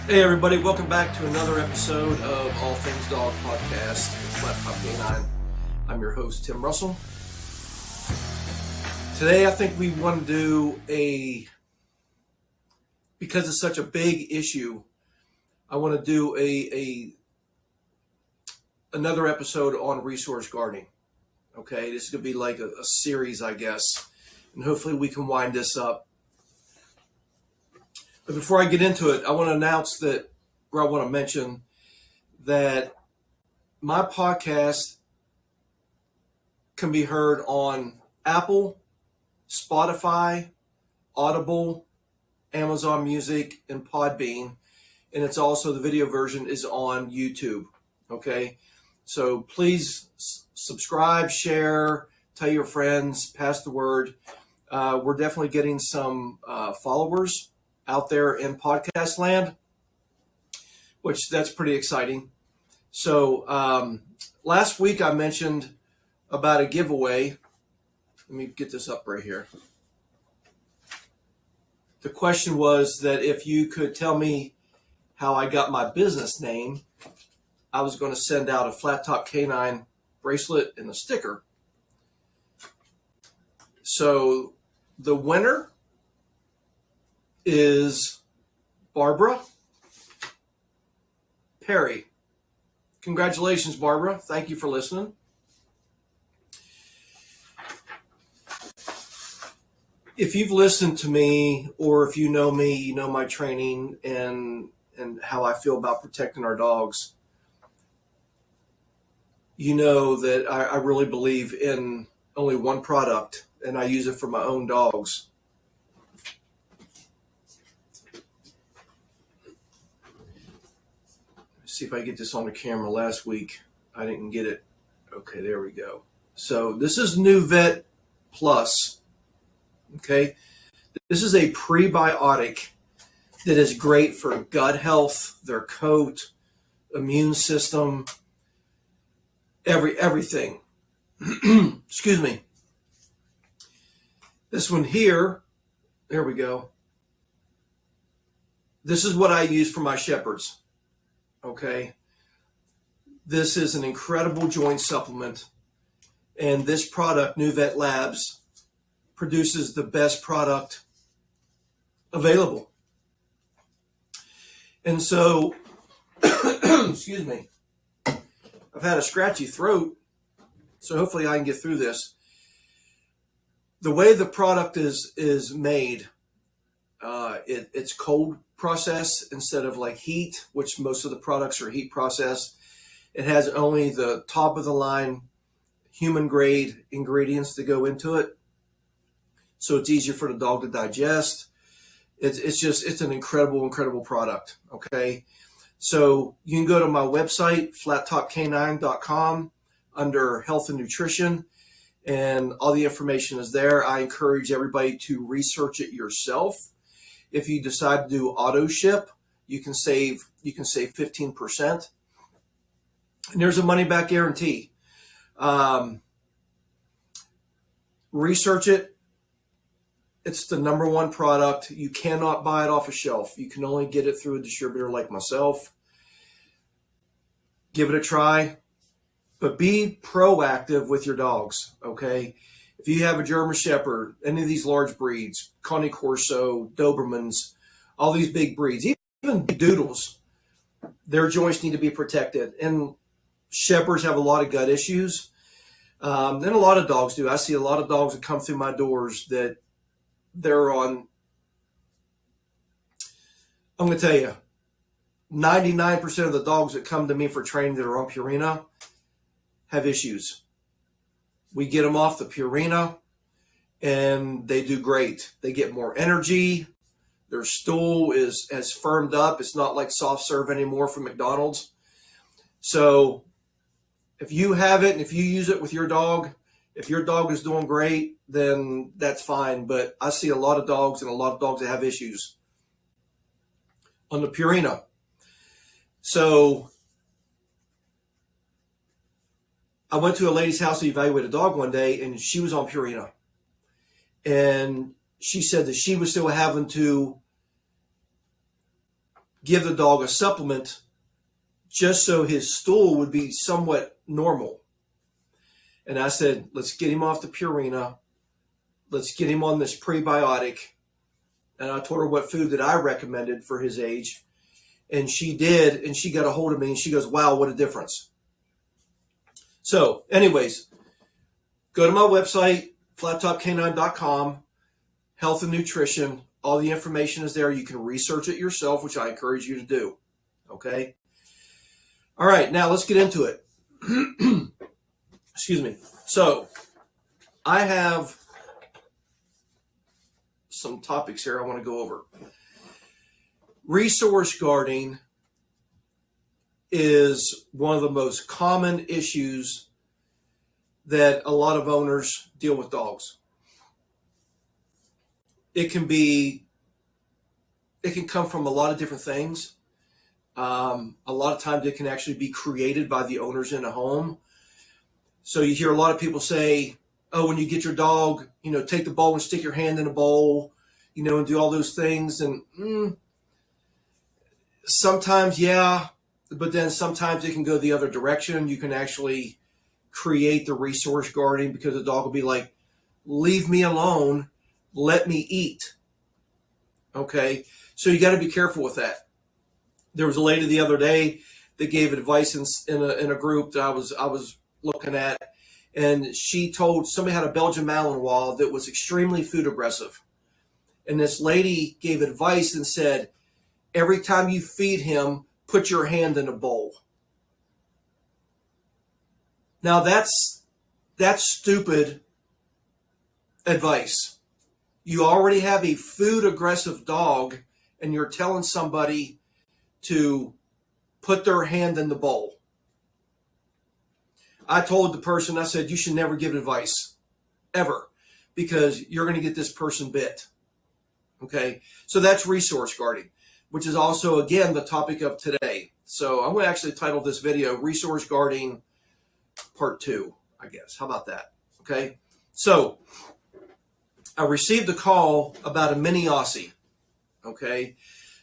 Hey everybody, welcome back to another episode of All Things Dog Podcast with FlatTop K9. I'm your host, Tim Russell. Today I think we want to do because it's such a big issue, I want to do another episode on resource guarding. Okay, this is going to be like a series, I guess, and hopefully we can wind this up. But before I get into it, I want to mention that my podcast can be heard on Apple, Spotify, Audible, Amazon Music, and Podbean. And it's also, the video version is on YouTube. Okay. So please subscribe, share, tell your friends, pass the word. We're definitely getting some followers out there in podcast land, which that's pretty exciting. So last week I mentioned about a giveaway. Let me get this up right here. The question was that if you could tell me how I got my business name, I was going to send out a FlatTop K9 bracelet and a sticker. So the winner is Barbara Perry. Congratulations, Barbara. Thank you for listening. If you've listened to me, or if you know me, you know my training and how I feel about protecting our dogs. You know that I really believe in only one product, and I use it for my own dogs. See if I get this on the camera. Last week I didn't get it. Okay, there we go. So this is New Vet Plus. Okay, this is a prebiotic that is great for gut health, their coat, immune system, everything. Excuse me. This one here, there we go. This is what I use for my shepherds. Okay, this is an incredible joint supplement, and this product, New Vet Labs, produces the best product available. And so, excuse me, I've had a scratchy throat, so hopefully I can get through this. The way the product is made, it's cold process instead of like heat, which most of the products are heat processed. It has only the top of the line human grade ingredients that go into it, so it's easier for the dog to digest. It's an incredible product. Okay, so you can go to my website, flattopk9.com, under health and nutrition, and all the information is there. I encourage everybody to research it yourself. If you decide to do auto ship, you can save 15%. And there's a money back guarantee. Research it. It's the number one product. You cannot buy it off a shelf. You can only get it through a distributor like myself. Give it a try, but be proactive with your dogs. Okay. If you have a German Shepherd, any of these large breeds, Corso, Dobermans, all these big breeds, even Doodles, their joints need to be protected. And Shepherds have a lot of gut issues. And a lot of dogs do. I see a lot of dogs that come through my doors that they're on, I'm going to tell you, 99% of the dogs that come to me for training that are on Purina have issues. We get them off the Purina, and they do great. They get more energy. Their stool has firmed up. It's not like soft serve anymore from McDonald's. So if you have it and if you use it with your dog, if your dog is doing great, then that's fine. But I see a lot of dogs that have issues on the Purina. So I went to a lady's house to evaluate a dog one day, and she was on Purina. And she said that she was still having to give the dog a supplement just so his stool would be somewhat normal. And I said, let's get him off the Purina. Let's get him on this prebiotic. And I told her what food that I recommended for his age. And she did, and she got a hold of me, and she goes, wow, what a difference. So, anyways, go to my website, FlatTopK9.com, health and nutrition. All the information is there. You can research it yourself, which I encourage you to do. Okay? All right, now let's get into it. Excuse me. So, I have some topics here I want to go over. Resource guarding is one of the most common issues that a lot of owners deal with dogs. It can come from a lot of different things. A lot of times it can actually be created by the owners in a home. So you hear a lot of people say, oh, when you get your dog, take the bowl and stick your hand in a bowl, and do all those things. And sometimes, yeah, but then sometimes it can go the other direction. You can actually create the resource guarding because the dog will be like, leave me alone, let me eat. Okay, so you got to be careful with that. There was a lady the other day that gave advice in a group that I was looking at, and she told somebody had a Belgian Malinois that was extremely food aggressive. And this lady gave advice and said, every time you feed him, put your hand in a bowl. Now that's stupid advice. You already have a food aggressive dog and you're telling somebody to put their hand in the bowl. I told the person, I said, you should never give advice, ever, because you're going to get this person bit. Okay, so that's resource guarding, which is also, again, the topic of today. So I'm going to actually title this video, Resource Guarding Part 2, I guess. How about that? Okay, so I received a call about a mini Aussie. Okay,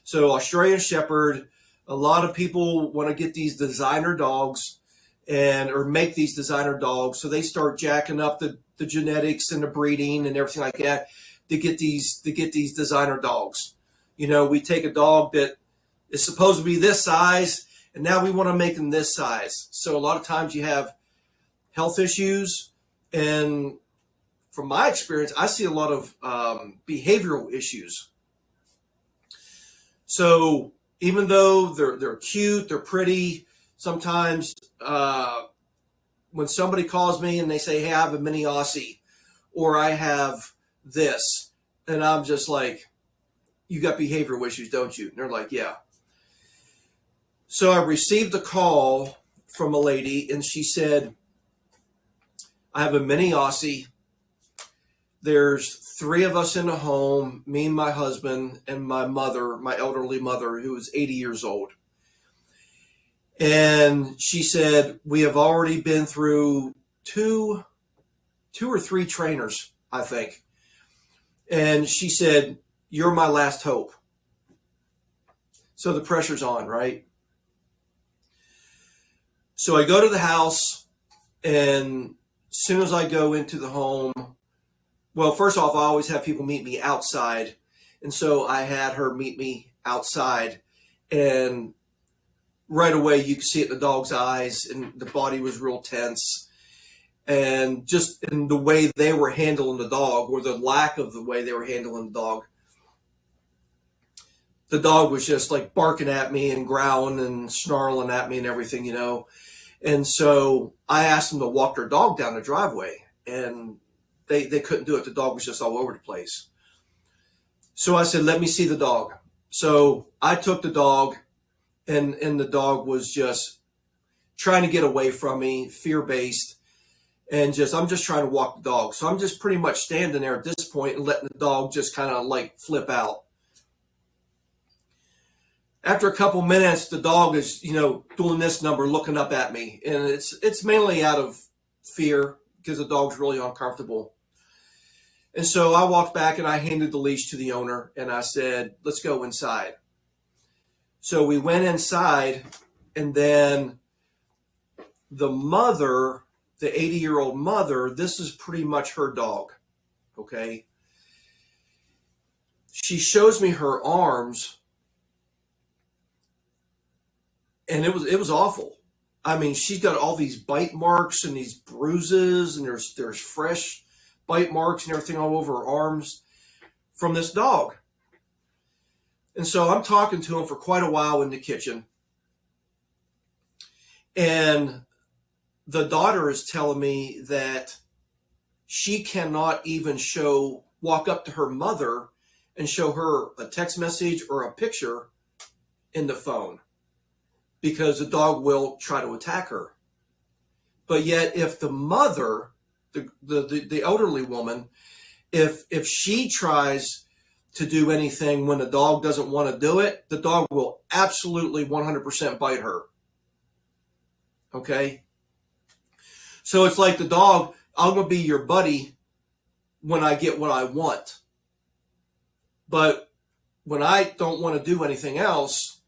so Australian Shepherd, a lot of people want to get these designer dogs or make these designer dogs. So they start jacking up the genetics and the breeding and everything like that to get these designer dogs. We take a dog that is supposed to be this size, and now we want to make them this size. So a lot of times you have health issues, and from my experience, I see a lot of behavioral issues. So even though they're cute, they're pretty, sometimes when somebody calls me and they say, hey, I have a mini Aussie, or I have this, and I'm just like, you got behavioral issues, don't you? And they're like, yeah. So I received a call from a lady, and she said, I have a mini Aussie. There's 3 of us in the home, me and my husband and my mother, my elderly mother, who is 80 years old. And she said, we have already been through two or three trainers, I think. And she said, you're my last hope. So the pressure's on, right? So I go to the house, and as soon as I go into the home, well, first off, I always have people meet me outside. And so I had her meet me outside, and right away you could see it in the dog's eyes, and the body was real tense. And just in the way they were handling the dog, or the lack of the way they were handling the dog was just like barking at me and growling and snarling at me and everything, And so I asked them to walk their dog down the driveway, and they couldn't do it. The dog was just all over the place. So I said, let me see the dog. So I took the dog, and the dog was just trying to get away from me, fear-based, and I'm just trying to walk the dog. So I'm just pretty much standing there at this point and letting the dog just kind of like flip out. After a couple minutes, the dog is, doing this number, looking up at me, and it's mainly out of fear because the dog's really uncomfortable. And so I walked back and I handed the leash to the owner, and I said, let's go inside. So we went inside, and then the mother, the 80-year-old mother, this is pretty much her dog. Okay. She shows me her arms, and it was awful. I mean, she's got all these bite marks and these bruises, and there's fresh bite marks and everything all over her arms from this dog. And so I'm talking to him for quite a while in the kitchen, and the daughter is telling me that she cannot even walk up to her mother and show her a text message or a picture in the phone because the dog will try to attack her. But yet, if the mother, the elderly woman, if she tries to do anything when the dog doesn't want to do it, the dog will absolutely 100% bite her. Okay? So it's like the dog, I'm going to be your buddy when I get what I want. But when I don't want to do anything else,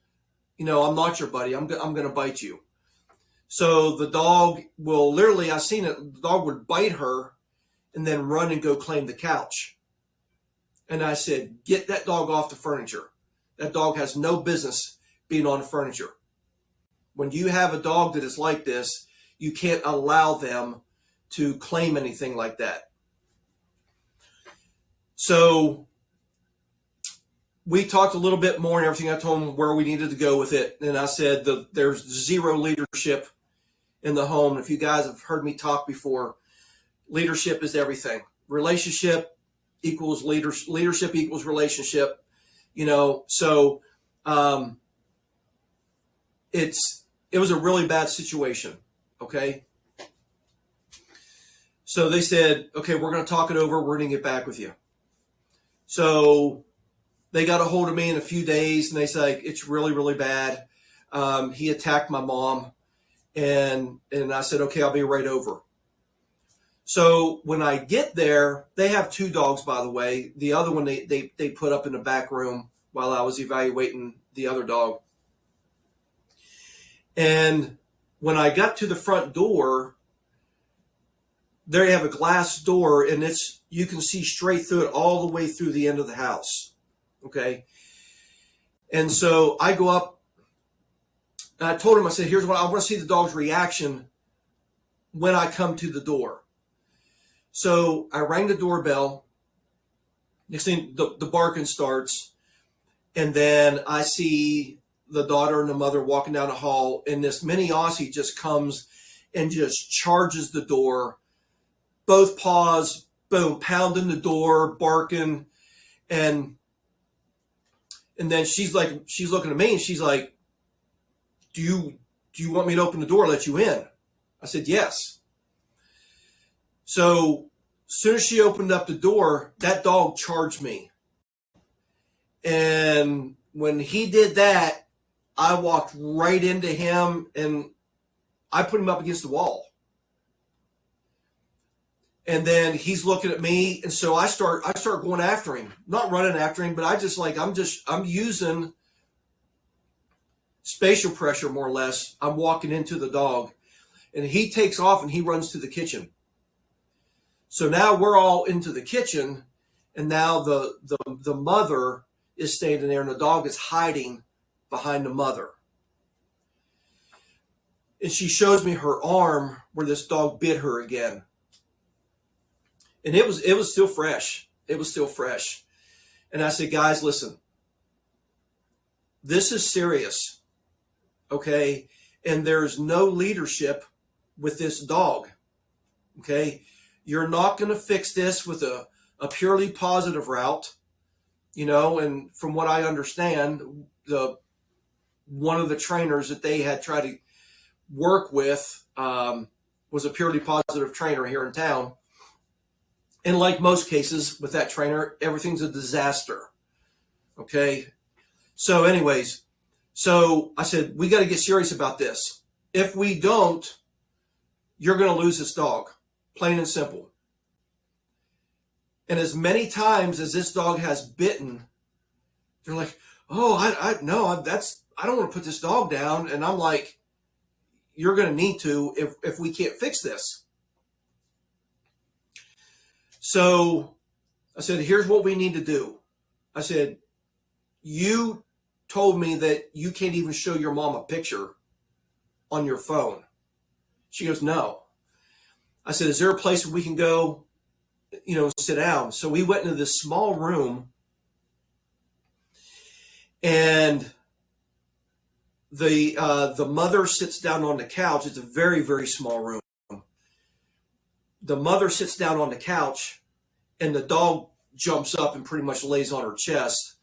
I'm not your buddy. I'm going to bite you. So the dog will literally, I've seen it, the dog would bite her and then run and go claim the couch. And I said, get that dog off the furniture. That dog has no business being on the furniture. When you have a dog that is like this, you can't allow them to claim anything like that. So we talked a little bit more and everything. I told him where we needed to go with it. And I said there's zero leadership in the home. If you guys have heard me talk before, leadership is everything. Relationship equals leadership equals relationship. So it was a really bad situation. Okay. So they said, okay, we're going to talk it over. We're going to get back with you. So they got a hold of me in a few days, and they said, it's really, really bad. He attacked my mom. And I said, okay, I'll be right over. So when I get there, they have two dogs, by the way. The other one they put up in the back room while I was evaluating the other dog. And when I got to the front door, there you have a glass door, and you can see straight through it all the way through the end of the house. Okay. And so I go up, and I told him, I said, here's what I want to see the dog's reaction when I come to the door. So I rang the doorbell. Next thing, the barking starts. And then I see the daughter and the mother walking down the hall, and this mini Aussie just comes and just charges the door. Both paws, boom, pounding the door, barking. And then she's looking at me, and she's like, do you want me to open the door and let you in? I said, yes. So as soon as she opened up the door, that dog charged me. And when he did that, I walked right into him, and I put him up against the wall. And then he's looking at me, and so I start going after him, not running after him, but I'm using spatial pressure more or less. I'm walking into the dog, and he takes off and he runs to the kitchen. So now we're all into the kitchen, and now the mother is standing there, and the dog is hiding behind the mother. And she shows me her arm where this dog bit her again. And it was still fresh. It was still fresh. And I said, guys, listen, this is serious. Okay. And there's no leadership with this dog. Okay. You're not going to fix this with a purely positive route, and from what I understand, one of the trainers that they had tried to work with was a purely positive trainer here in town. And like most cases with that trainer, everything's a disaster. Okay. So anyways, I said, we got to get serious about this. If we don't, you're going to lose this dog, plain and simple. And as many times as this dog has bitten, they're like, oh, I don't want to put this dog down. And I'm like, you're going to need to if we can't fix this. So I said, here's what we need to do. I said, you told me that you can't even show your mom a picture on your phone. She goes, no. I said, is there a place where we can go, sit down? So we went into this small room, and the mother sits down on the couch. It's a very, very small room. The mother sits down on the couch, and the dog jumps up and pretty much lays on her chest,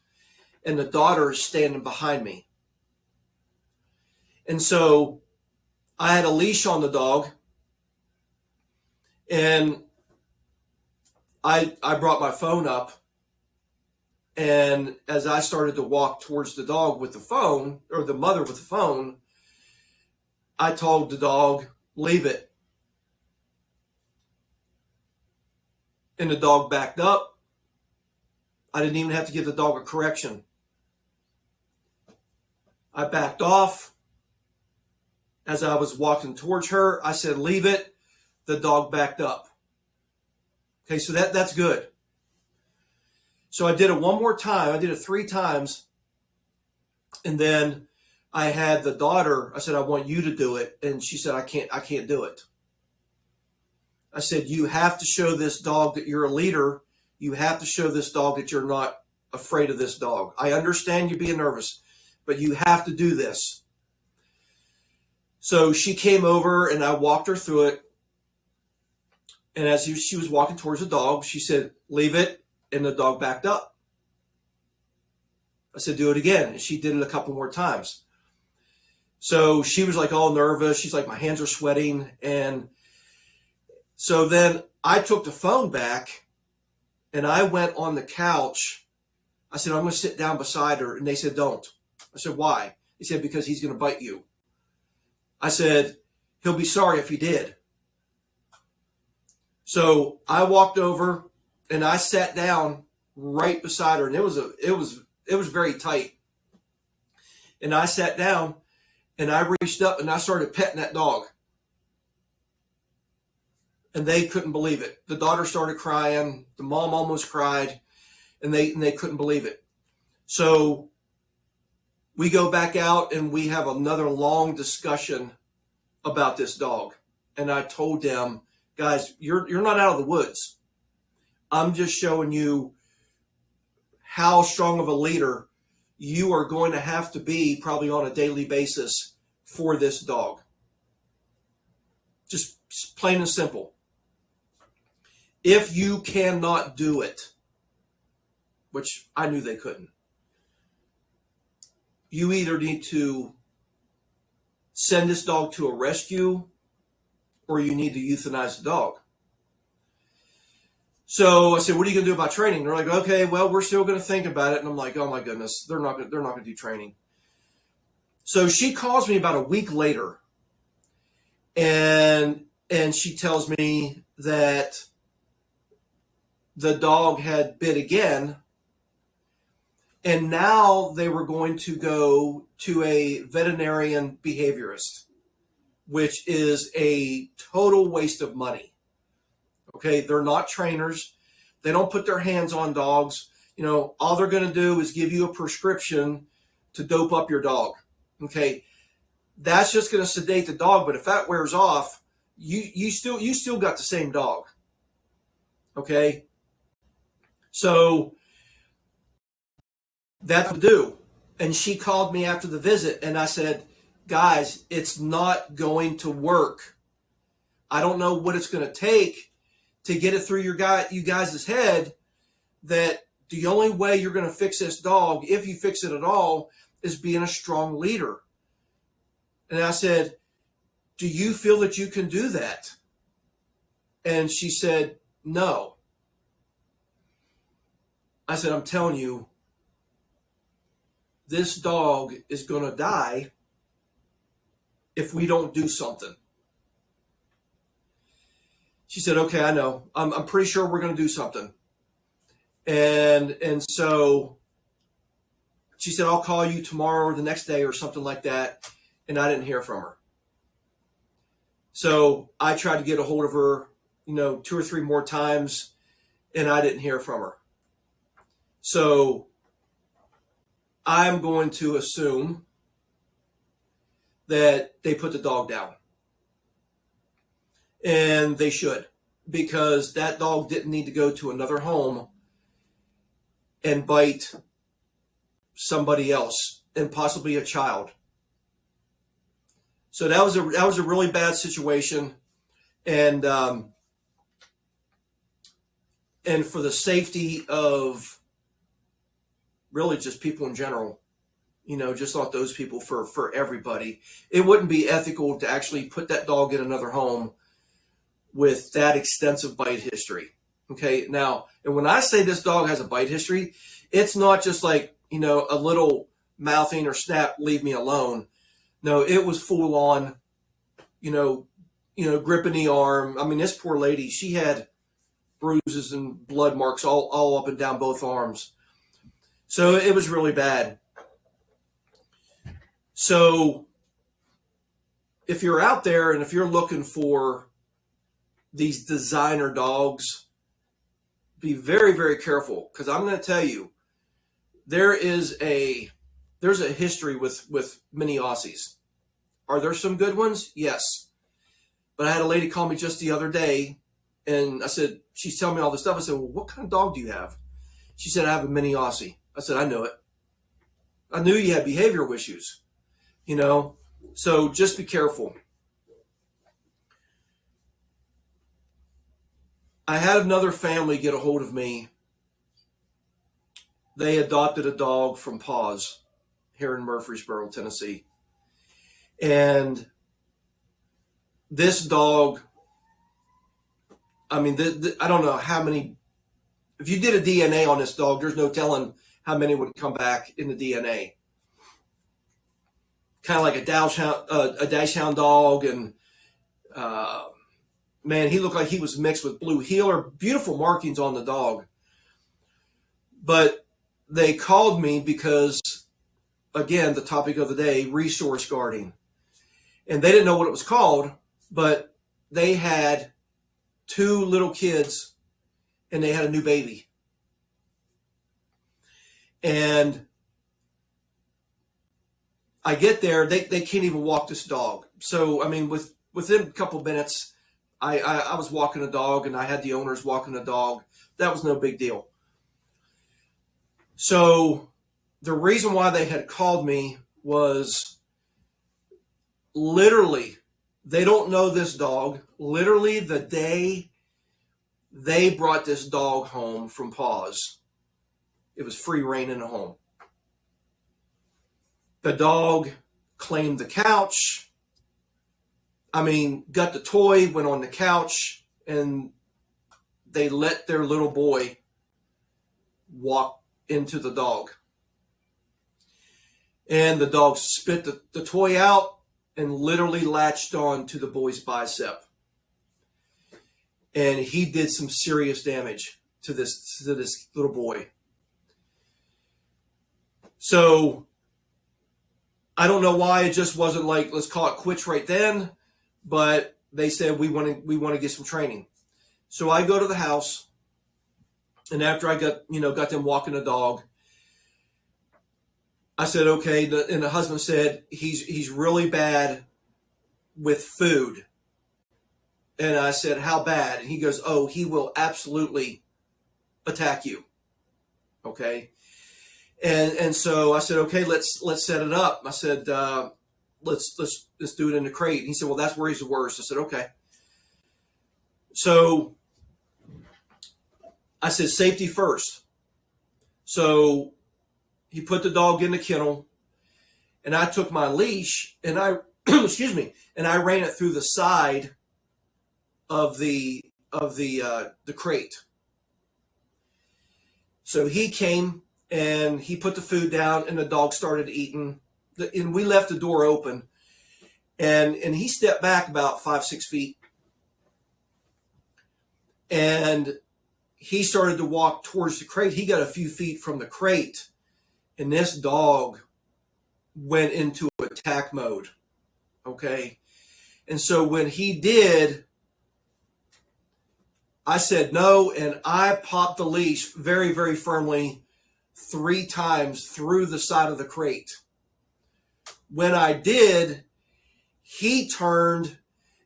and the daughter is standing behind me. And so I had a leash on the dog, and I brought my phone up, and as I started to walk towards the dog with the phone, or the mother with the phone, I told the dog, leave it. And the dog backed up. I didn't even have to give the dog a correction. I backed off. As I was walking towards her, I said, leave it. The dog backed up. Okay, so that's good. So I did it one more time. I did it 3 times. And then I had the daughter, I said, I want you to do it. And she said, I can't do it. I said, you have to show this dog that you're a leader. You have to show this dog that you're not afraid of this dog. I understand you being nervous, but you have to do this. So she came over and I walked her through it. And as she was walking towards the dog, she said, leave it. And the dog backed up. I said, do it again. And she did it a couple more times. So she was like all nervous. She's like, my hands are sweating. And so then I took the phone back and I went on the couch. I said, I'm going to sit down beside her. And they said, don't. I said, why? They said, because he's going to bite you. I said, he'll be sorry if he did. So I walked over and I sat down right beside her, and it was very tight. And I sat down and I reached up and I started petting that dog. And they couldn't believe it. The daughter started crying. The mom almost cried, and they couldn't believe it. So we go back out and we have another long discussion about this dog. And I told them, guys, you're not out of the woods. I'm just showing you how strong of a leader you are going to have to be probably on a daily basis for this dog. Just plain and simple. If you cannot do it, which I knew they couldn't, you either need to send this dog to a rescue or you need to euthanize the dog. So I said, what are you going to do about training? They're like, okay, well, we're still going to think about it. And I'm like, oh my goodness, they're not going to do training. So she calls me about a week later, and she tells me that the dog had bit again, and now they were going to go to a veterinarian behaviorist, which is a total waste of money. Okay, they're not trainers. They don't put their hands on dogs. All they're going to do is give you a prescription to dope up your dog. Okay, that's just going to sedate the dog. But if that wears off, you still got the same dog. Okay, so that's what to do. And she called me after the visit, and I said, guys, it's not going to work. I don't know what it's going to take to get it through you guys' head that the only way you're going to fix this dog, if you fix it at all, is being a strong leader. And I said, do you feel that you can do that? And she said, no. I said, I'm telling you, this dog is going to die if we don't do something. She said, okay, I know. I'm pretty sure we're going to do something. And so she said, I'll call you tomorrow or the next day or something like that. And I didn't hear from her. So I tried to get a hold of her, 2 or 3 more times, and I didn't hear from her. So I'm going to assume that they put the dog down. And they should, because that dog didn't need to go to another home and bite somebody else and possibly a child. So that was a really bad situation, and for the safety of really just people in general, just not those people, for everybody, it wouldn't be ethical to actually put that dog in another home with that extensive bite history. Okay, now, and when I say this dog has a bite history, it's not just like, a little mouthing or snap, leave me alone. No, it was full on, gripping the arm. I mean, this poor lady, she had bruises and blood marks all up and down both arms. So it was really bad. So if you're out there and if you're looking for these designer dogs, be very, very careful, because I'm going to tell you, there's a history with mini Aussies. Are there some good ones? Yes. But I had a lady call me just the other day, and I said, she's telling me all this stuff. I said, well, what kind of dog do you have? She said, I have a mini Aussie. I said, I know it. I knew you had behavioral issues, so just be careful. I had another family get a hold of me. They adopted a dog from Paws here in Murfreesboro, Tennessee. And this dog, I mean, I don't know how many, if you did a DNA on this dog, there's no telling how many would come back in the DNA. Kind of like a dachshund dog, and man, he looked like he was mixed with blue heeler. Beautiful markings on the dog. But they called me because, again, the topic of the day, resource guarding. And they didn't know what it was called, but they had 2 little kids and they had a new baby. And I get there, they can't even walk this dog. So, I mean, within a couple of minutes, I was walking a dog, and I had the owners walking a dog. That was no big deal. So the reason why they had called me was literally, they don't know this dog. Literally the day they brought this dog home from Paws, it was free reign in the home. The dog claimed the couch. I mean, got the toy, went on the couch, and they let their little boy walk into the dog. And the dog spit the toy out and literally latched on to the boy's bicep. And he did some serious damage to this little boy. So I don't know why it just wasn't like, let's call it quits right then, but they said we want to get some training. So I go to the house, and after I got them walking the dog, I said, okay, and the husband said he's really bad with food. And I said, how bad? And he goes, oh, he will absolutely attack you. Okay. And so I said, okay, let's set it up. I said, let's do it in the crate. And he said, well, that's where he's the worst. I said, okay. So I said, safety first. So he put the dog in the kennel, and I took my leash and I, excuse me, and I ran it through the side of the crate. So he came and he put the food down, and the dog started eating. And we left the door open, and he stepped back about 5-6 feet, and he started to walk towards the crate. He got a few feet from the crate, And this dog went into attack mode. Okay. And so when he did, I said no, and I popped the leash very, very firmly 3 times through the side of the crate. When I did, he turned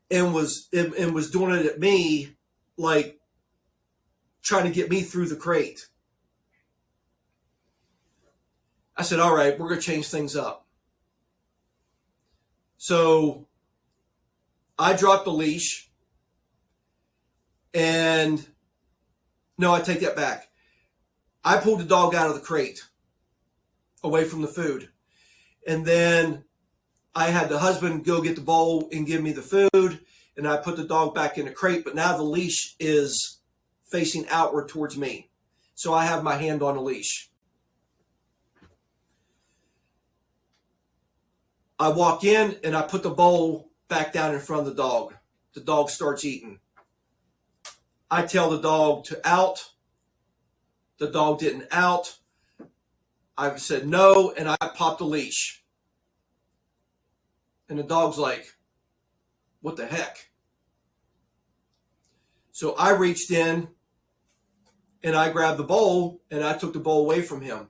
and was doing it at me, like trying to get me through the crate. I said, all right, we're going to change things up. So I dropped the leash, and no, I take that back. I pulled the dog out of the crate away from the food. And then I had the husband go get the bowl and give me the food, and I put the dog back in the crate, but now the leash is facing outward towards me. So I have my hand on the leash. I walk in and I put the bowl back down in front of the dog. The dog starts eating. I tell the dog to out. The dog didn't out. I said no, and I popped the leash. And the dog's like, what the heck? So I reached in and I grabbed the bowl and I took the bowl away from him.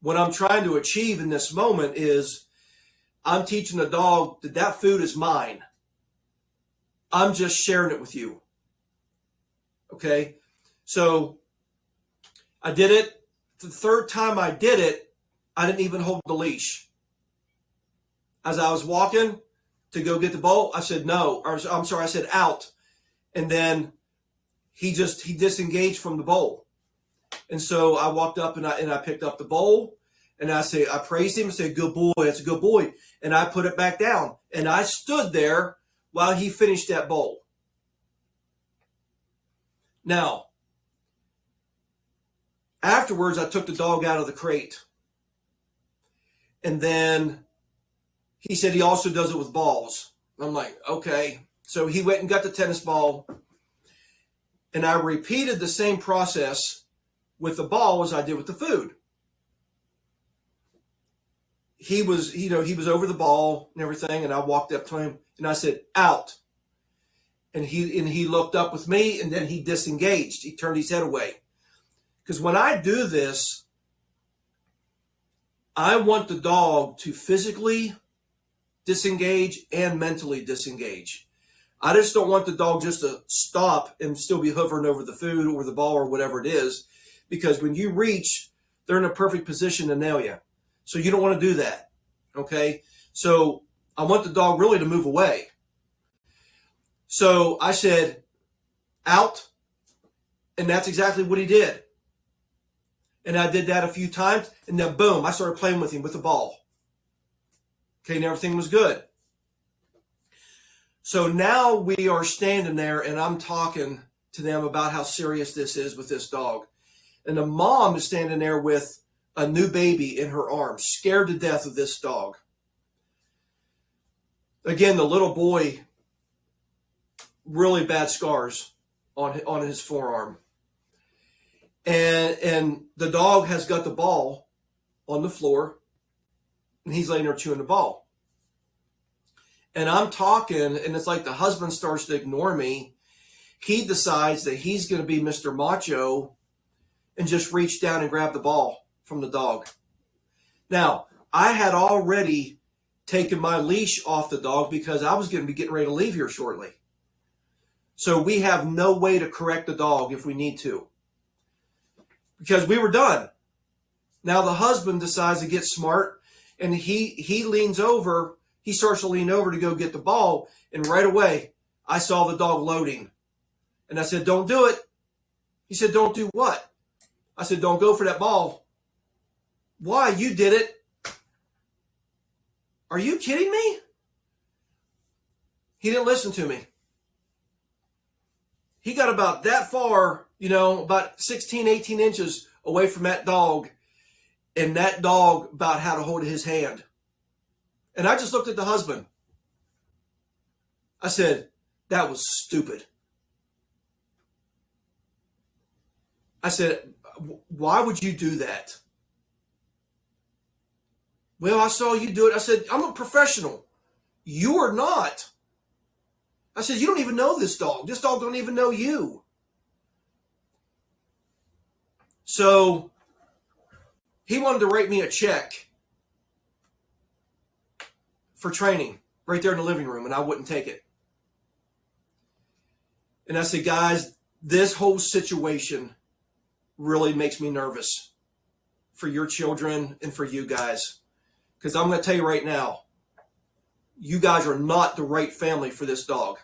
What I'm trying to achieve in this moment is I'm teaching the dog that that food is mine. I'm just sharing it with you. Okay? So I did it. The 3rd time I did it, I didn't even hold the leash. As I was walking to go get the bowl, I said no, or I'm sorry, I said out. And then he disengaged from the bowl. And so I walked up and I picked up the bowl, and I praised him and said, good boy, that's a good boy. And I put it back down. And I stood there while he finished that bowl. Now, afterwards, I took the dog out of the crate. And then he said he also does it with balls. I'm like, okay. So he went and got the tennis ball. And I repeated the same process with the ball as I did with the food. He was over the ball and everything, and I walked up to him and I said, out. And he looked up with me, and then he disengaged. He turned his head away. Because when I do this, I want the dog to physically disengage and mentally disengage. I just don't want the dog just to stop and still be hovering over the food or the ball or whatever it is, because when you reach, they're in a perfect position to nail you. So you don't want to do that, okay? So I want the dog really to move away. So I said, out, and that's exactly what he did. And I did that a few times, and then boom, I started playing with him with the ball. Okay, and everything was good. So now we are standing there, and I'm talking to them about how serious this is with this dog. And the mom is standing there with a new baby in her arms, scared to death of this dog. Again, the little boy, really bad scars on his forearm. And the dog has got the ball on the floor, and he's laying there chewing the ball. And I'm talking, and it's like the husband starts to ignore me. He decides that he's going to be Mr. Macho and just reach down and grab the ball from the dog. Now, I had already taken my leash off the dog because I was going to be getting ready to leave here shortly. So we have no way to correct the dog if we need to, because we were done. Now the husband decides to get smart, and he leans over. He starts to lean over to go get the ball, and right away, I saw the dog loading. And I said, don't do it. He said, don't do what? I said, don't go for that ball. Why? You did it. Are you kidding me? He didn't listen to me. He got about that far, about 16, 18 inches away from that dog, and that dog about had a hold of his hand. And I just looked at the husband. I said, that was stupid. I said, why would you do that? Well, I saw you do it. I said, I'm a professional. You are not. I said, you don't even know this dog. This dog don't even know you. So he wanted to write me a check for training right there in the living room, and I wouldn't take it. And I said, guys, this whole situation really makes me nervous for your children and for you guys. Because I'm going to tell you right now, you guys are not the right family for this dog.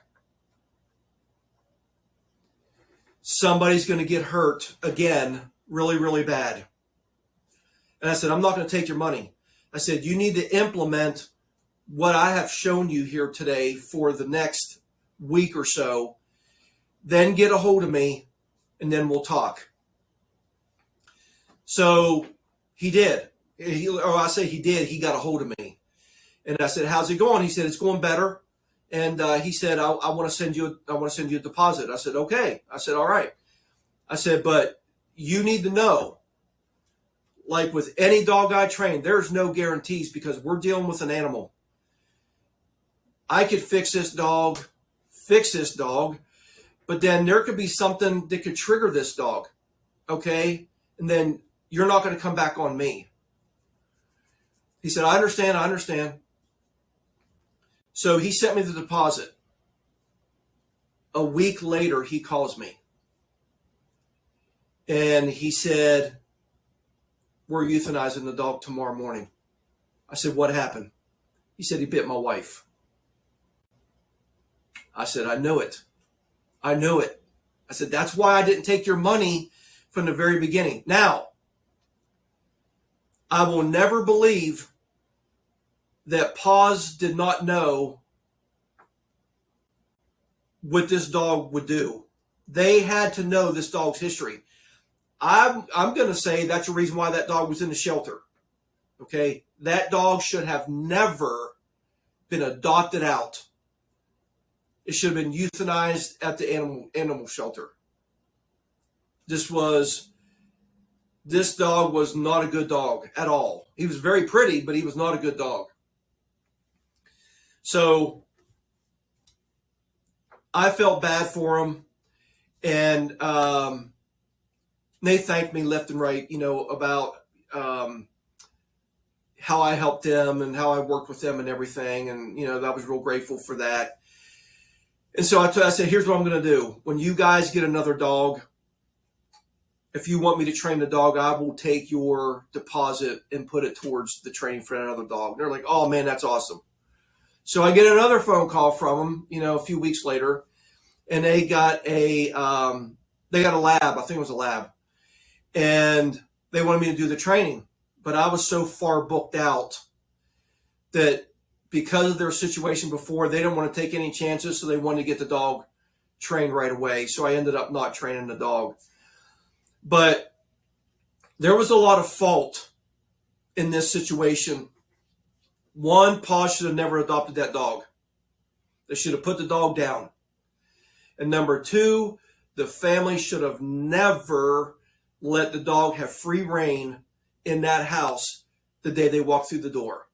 Somebody's going to get hurt again really, really bad. And I said, I'm not going to take your money. I said, you need to implement what I have shown you here today for the next week or so. Then get a hold of me, and then we'll talk. So he did. He did. He got a hold of me. And I said, how's it going? He said, it's going better. And he said, I want to send you a deposit. I said, okay. I said, all right. I said, but you need to know, like with any dog I train, there's no guarantees because we're dealing with an animal. I could fix this dog, but then there could be something that could trigger this dog. Okay? And then you're not going to come back on me. He said, I understand. So he sent me the deposit. A week later, he calls me. And he said, we're euthanizing the dog tomorrow morning. I said, what happened? He said, he bit my wife. I said, I knew it. I said, that's why I didn't take your money from the very beginning. Now, I will never believe that Paws did not know what this dog would do. They had to know this dog's history. I'm going to say that's the reason why that dog was in the shelter. Okay? That dog should have never been adopted out. It should have been euthanized at the animal shelter. This dog was not a good dog at all. He was very pretty, but he was not a good dog. So I felt bad for him, and they thanked me left and right, about how I helped them and how I worked with them and everything, and I was real grateful for that. And so I said, here's what I'm going to do. When you guys get another dog, if you want me to train the dog, I will take your deposit and put it towards the training for another dog. And they're like, oh, man, that's awesome. So I get another phone call from them, a few weeks later, and they got a lab. I think it was a lab. And they wanted me to do the training. But I was so far booked out that because of their situation before, they didn't want to take any chances, so they wanted to get the dog trained right away. So I ended up not training the dog. But there was a lot of fault in this situation. One, Paul should have never adopted that dog. They should have put the dog down. And number two, the family should have never let the dog have free reign in that house the day they walked through the door.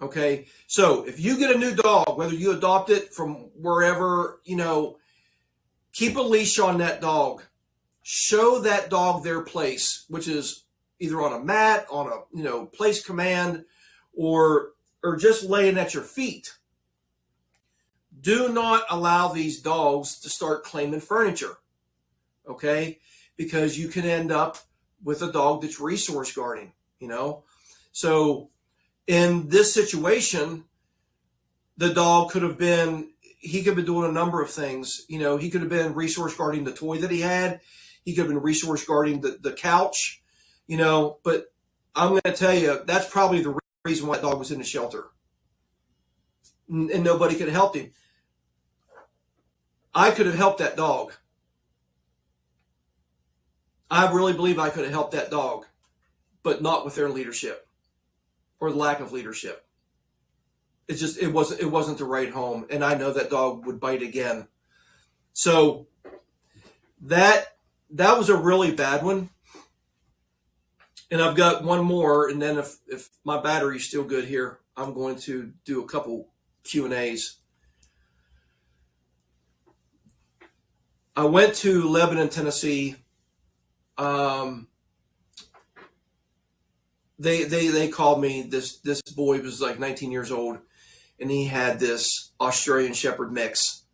Okay, so if you get a new dog, whether you adopt it from wherever, keep a leash on that dog. Show that dog their place, which is either on a mat, on a, place command, or just laying at your feet. Do not allow these dogs to start claiming furniture, okay? Because you can end up with a dog that's resource guarding, So in this situation, the dog he could have been doing a number of things. He could have been resource guarding the toy that he had. He could have been resource guarding the couch, but I'm going to tell you, that's probably the reason why that dog was in the shelter. And nobody could have helped him. I could have helped that dog. I really believe I could have helped that dog, but not with their leadership or lack of leadership. It wasn't the right home, and I know that dog would bite again. So that was a really bad one. And I've got one more, and then if my battery's still good here, I'm going to do a couple Q&As. I went to Lebanon, Tennessee. They called me. This boy was like 19 years old, and he had this Australian Shepherd mix.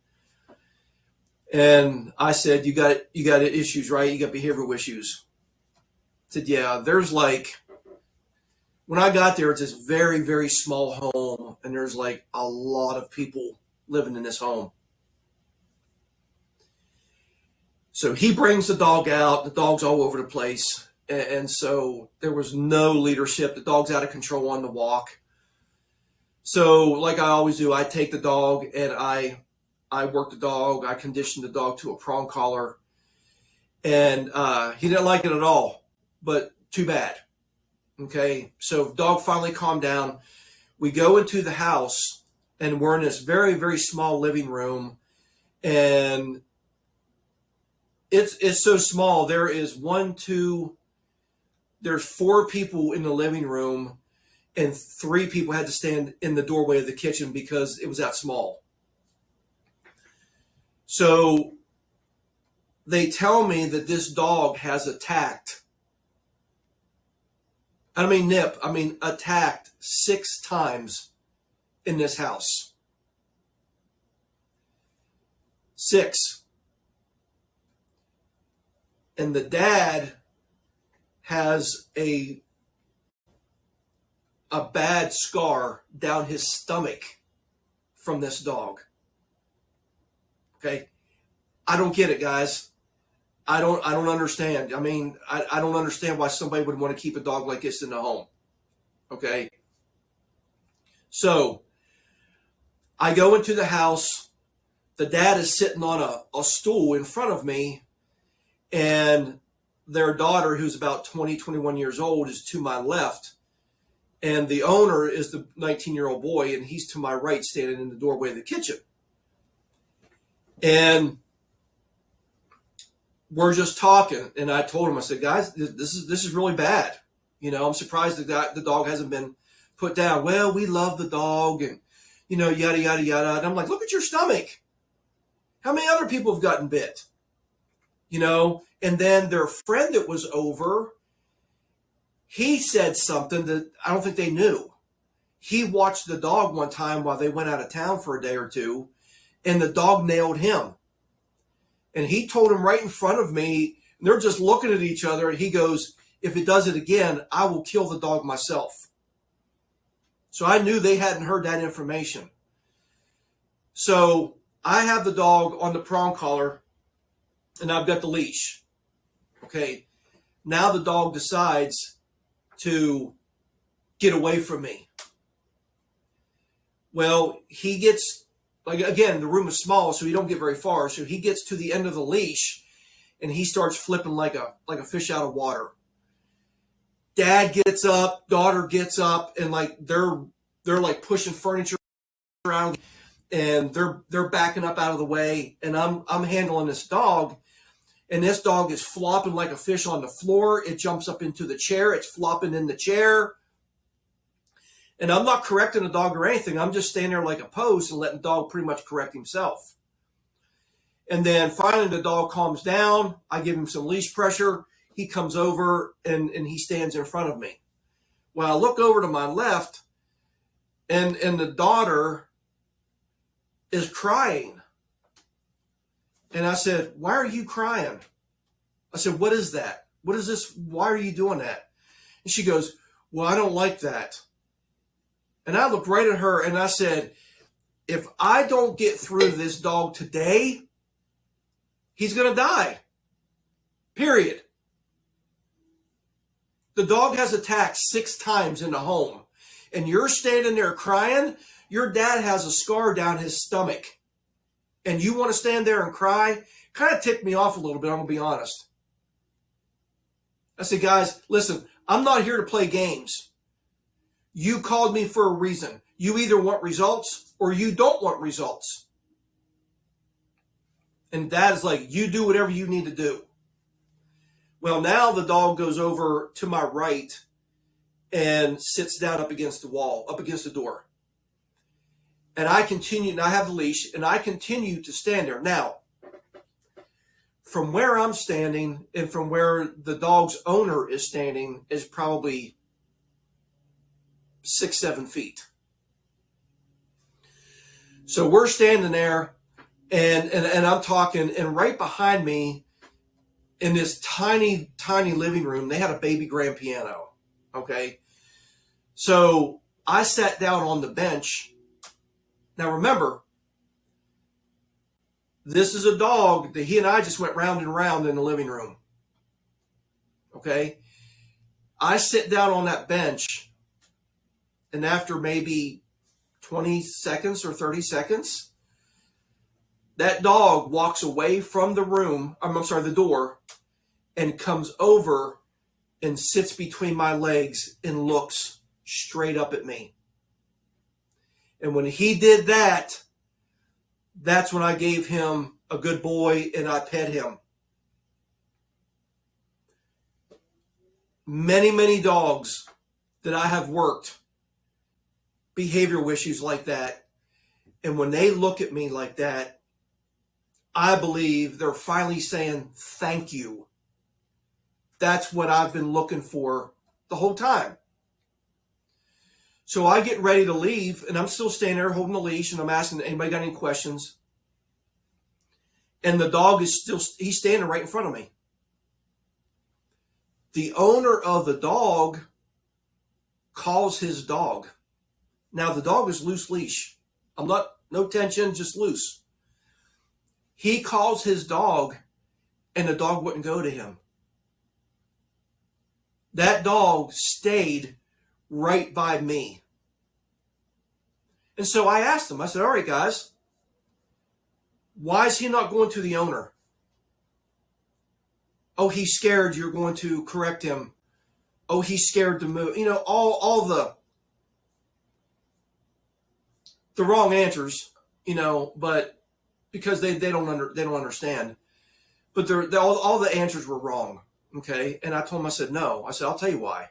And I said, you got issues, right? You got behavioral issues. I said, yeah. There's like, when I got there, it's this very, very small home, and there's like a lot of people living in this home. So he brings the dog out. The dog's all over the place. And so there was no leadership. The dog's out of control on the walk. So like I always do, I take the dog and I work the dog. I condition the dog to a prong collar. And he didn't like it at all, but too bad. Okay, so dog finally calmed down. We go into the house, and we're in this very, very small living room. And it's so small. There's 4 people in the living room, and 3 people had to stand in the doorway of the kitchen because it was that small. So they tell me that this dog has attacked, attacked 6 times in this house. 6. And the dad has a bad scar down his stomach from this dog. Okay? I don't get it, guys. I don't understand. I don't understand why somebody would want to keep a dog like this in the home. Okay? So, I go into the house. The dad is sitting on a stool in front of me, and their daughter, who's about 20, 21 years old, is to my left. And the owner is the 19-year-old boy, and he's to my right, standing in the doorway of the kitchen. And we're just talking, and I told him, I said, guys, this is really bad. I'm surprised the dog hasn't been put down. Well, we love the dog, and yada yada yada. And I'm like, look at your stomach. How many other people have gotten bit? And then their friend that was over, he said something that I don't think they knew. He watched the dog one time while they went out of town for a day or two, and the dog nailed him. And he told him right in front of me, and they're just looking at each other, and he goes, if it does it again, I will kill the dog myself. So I knew they hadn't heard that information. So I have the dog on the prong collar, and I've got the leash. Okay, now the dog decides to get away from me. Well, he gets, again, the room is small, so he don't get very far. So he gets to the end of the leash, and he starts flipping like a fish out of water. Dad gets up, daughter gets up, and they're like pushing furniture around, and they're backing up out of the way, and I'm handling this dog. And this dog is flopping like a fish on the floor. It jumps up into the chair. It's flopping in the chair. And I'm not correcting the dog or anything. I'm just standing there like a post and letting the dog pretty much correct himself. And then finally the dog calms down. I give him some leash pressure. He comes over and he stands in front of me. Well, I look over to my left, and the daughter is crying. And I said, why are you crying? I said, what is that? What is this? Why are you doing that? And she goes, well, I don't like that. And I looked right at her and I said, if I don't get through to this dog today, he's going to die. Period. The dog has attacked 6 times in the home. And you're standing there crying. Your dad has a scar down his stomach. And you want to stand there and cry? Kind of ticked me off a little bit, I'm going to be honest. I said, guys, listen, I'm not here to play games. You called me for a reason. You either want results or you don't want results. And Dad's like, you do whatever you need to do. Well, now the dog goes over to my right and sits down up against the wall, up against the door. And I continue, and I have the leash, and I continue to stand there. Now, from where I'm standing and from where the dog's owner is standing is probably 6-7 feet. So we're standing there, and I'm talking, and right behind me in this tiny, tiny living room, they had a baby grand piano. Okay. So I sat down on the bench. Now remember, this is a dog that he and I just went round and round in the living room. Okay. I sit down on that bench, and after maybe 20 seconds or 30 seconds, that dog walks away from the room, the door, and comes over and sits between my legs and looks straight up at me. And when he did that, that's when I gave him a good boy and I pet him. Many, many dogs that I have worked, behavioral issues like that, and when they look at me like that, I believe they're finally saying thank you. That's what I've been looking for the whole time. So I get ready to leave, and I'm still standing there holding the leash, and I'm asking, anybody got any questions? And the dog is still, he's standing right in front of me. The owner of the dog calls his dog. Now the dog is loose leash. No tension, just loose. He calls his dog, and the dog wouldn't go to him. That dog stayed right by me. And so I asked him, I said, all right, guys, why is he not going to the owner? Oh, he's scared you're going to correct him. Oh, he's scared to move. You know, all the wrong answers, you know, but because they don't understand. But all the answers were wrong. Okay. And I told him, I said, no. I said, I'll tell you why.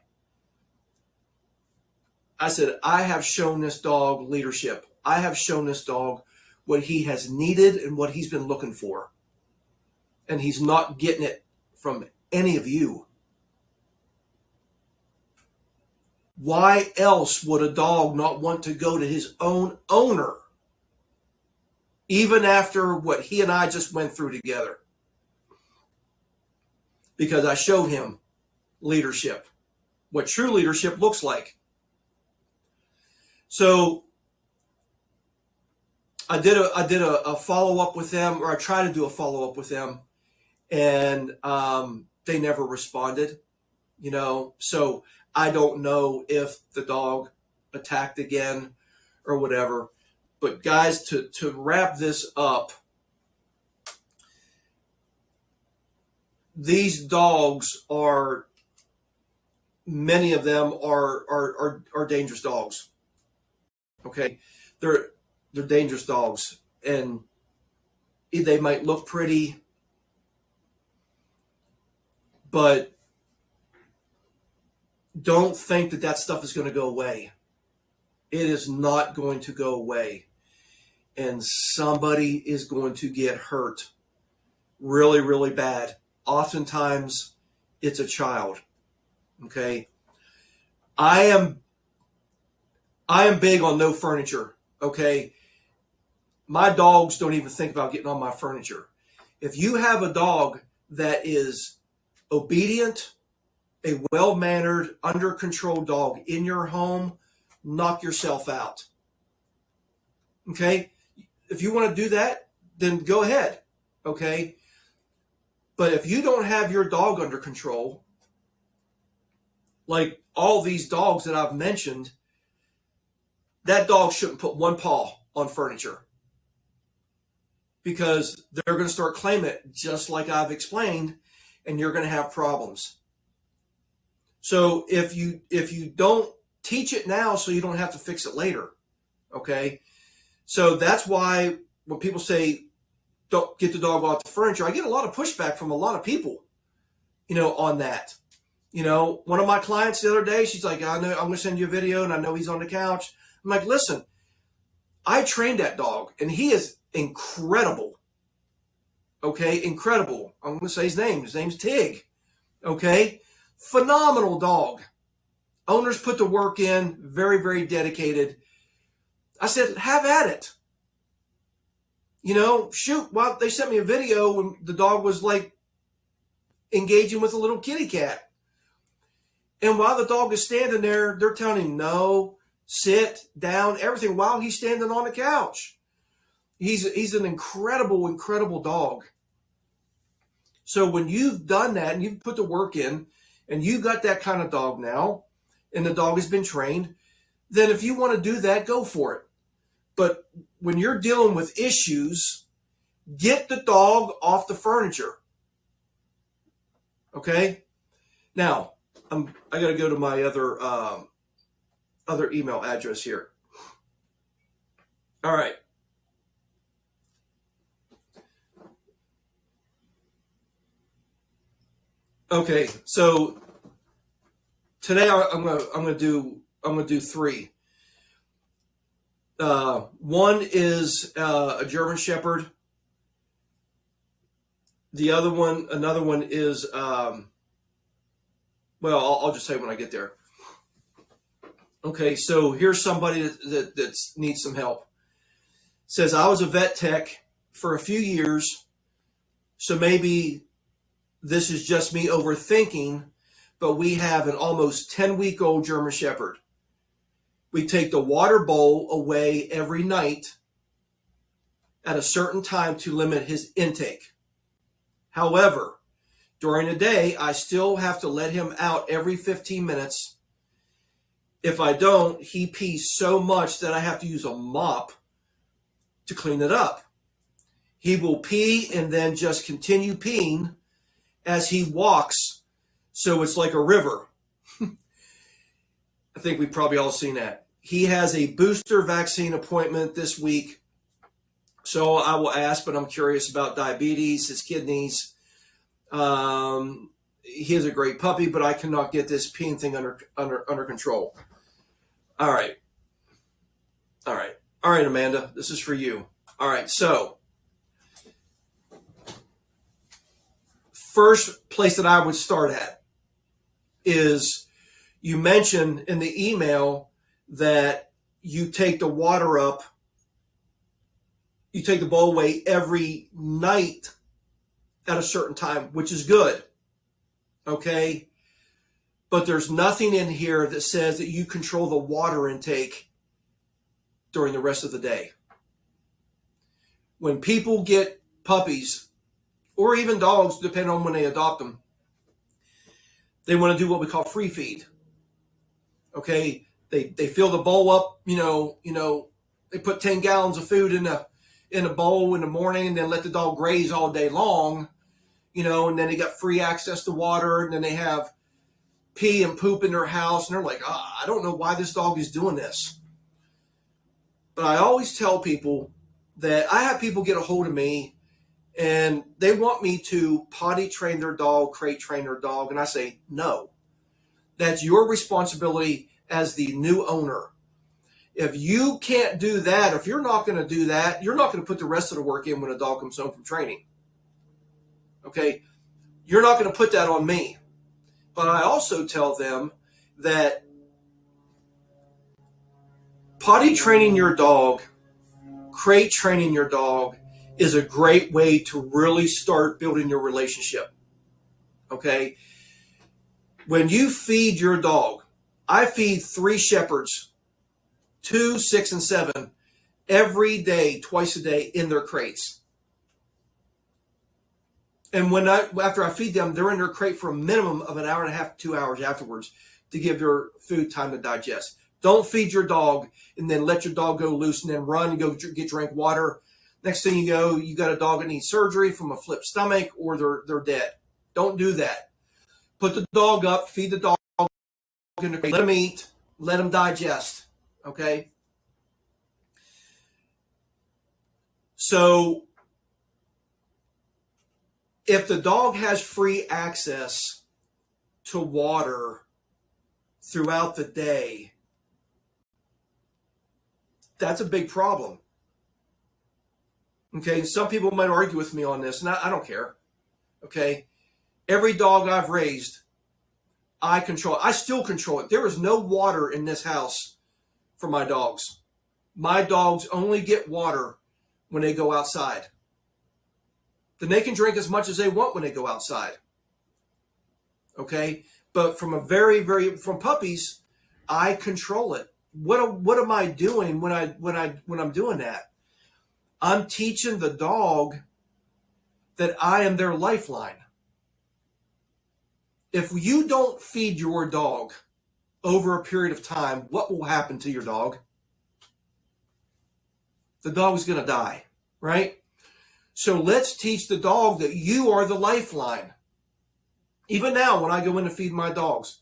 I said, I have shown this dog leadership. I have shown this dog what he has needed and what he's been looking for. And he's not getting it from any of you. Why else would a dog not want to go to his own owner, even after what he and I just went through together? Because I showed him leadership, what true leadership looks like. So I did a follow-up with them, or I tried to do a follow-up with them, and they never responded, you know. So I don't know if the dog attacked again or whatever. But guys, to wrap this up, these dogs are, many of them are dangerous dogs. Okay, they're dangerous dogs, and they might look pretty, but don't think that stuff is going to go away. It is not going to go away, and somebody is going to get hurt really, really bad. Oftentimes, it's a child. Okay, I am big on no furniture. Okay, my dogs don't even think about getting on my furniture. If you have a dog that is obedient, a well-mannered, under control dog in your home, knock yourself out. Okay, if you want to do that, then go ahead. Okay, but if you don't have your dog under control, like all these dogs that I've mentioned, that dog shouldn't put one paw on furniture, because they're going to start claiming it just like I've explained, and you're going to have problems. So if you don't teach it now, so you don't have to fix it later. Okay, so that's why when people say don't get the dog off the furniture, I get a lot of pushback from a lot of people. on that. One of my clients the other day, she's like, I know I'm going to send you a video and I know he's on the couch. I'm like, listen, I trained that dog and he is incredible. Okay. Incredible. I'm going to say his name. His name's Tig. Okay. Phenomenal dog. Owners put the work in, very, very dedicated. I said, have at it. Shoot. Well, they sent me a video when the dog was like engaging with a little kitty cat. And while the dog is standing there, they're telling him no, sit, down, everything while he's standing on the couch. He's an incredible, incredible dog. So when you've done that and you've put the work in and you got that kind of dog now and the dog has been trained, then if you want to do that, go for it. But when you're dealing with issues, get the dog off the furniture. Okay? Now, I got to go to my other email address here. All right. Okay, so today I'm gonna do three. One is a German Shepherd. Another one is well, I'll just say when I get there. Okay, so here's somebody that needs some help. Says, I was a vet tech for a few years, so maybe this is just me overthinking, but we have an almost 10-week-old German Shepherd. We take the water bowl away every night at a certain time to limit his intake. However, during the day, I still have to let him out every 15 minutes. If I don't, he pees so much that I have to use a mop to clean it up. He will pee and then just continue peeing as he walks, so it's like a river. I think we've probably all seen that. He has a booster vaccine appointment this week, so I will ask, but I'm curious about diabetes, his kidneys. He is a great puppy, but I cannot get this peeing thing under control. All right, Amanda, this is for you. All right, so first place that I would start at is you mentioned in the email that you take the water up, you take the bowl away every night at a certain time, which is good. Okay? But there's nothing in here that says that you control the water intake during the rest of the day. When people get puppies, or even dogs, depending on when they adopt them, they want to do what we call free feed. Okay, they fill the bowl up. They put 10 gallons of food in a bowl in the morning, and then let the dog graze all day long. And then they got free access to water, and then they have pee and poop in their house, and they're like, I don't know why this dog is doing this. But I always tell people that I have people get a hold of me and they want me to potty train their dog, crate train their dog. And I say, no, that's your responsibility as the new owner. If you can't do that, if you're not going to do that, you're not going to put the rest of the work in when a dog comes home from training. Okay? You're not going to put that on me. But I also tell them that potty training your dog, crate training your dog is a great way to really start building your relationship. Okay? When you feed your dog, I feed 3 Shepherds, 2, 6, and 7, every day, twice a day in their crates. And after I feed them, they're in their crate for a minimum of an hour and a half to 2 hours afterwards to give their food time to digest. Don't feed your dog and then let your dog go loose and then run and go drink water. Next thing you go, you got a dog that needs surgery from a flipped stomach or they're dead. Don't do that. Put the dog up, feed the dog in the crate, let them eat, let them digest. Okay? So If the dog has free access to water throughout the day, that's a big problem. Okay, some people might argue with me on this, and I don't care. Okay, every dog I've raised, I control. I still control it. There is no water in this house for my dogs. My dogs only get water when they go outside. Then they can drink as much as they want when they go outside. Okay, but from from puppies, I control it. What am I doing when I'm doing that? I'm teaching the dog that I am their lifeline. If you don't feed your dog over a period of time, what will happen to your dog? The dog's going to die, right? So let's teach the dog that you are the lifeline. Even now, when I go in to feed my dogs,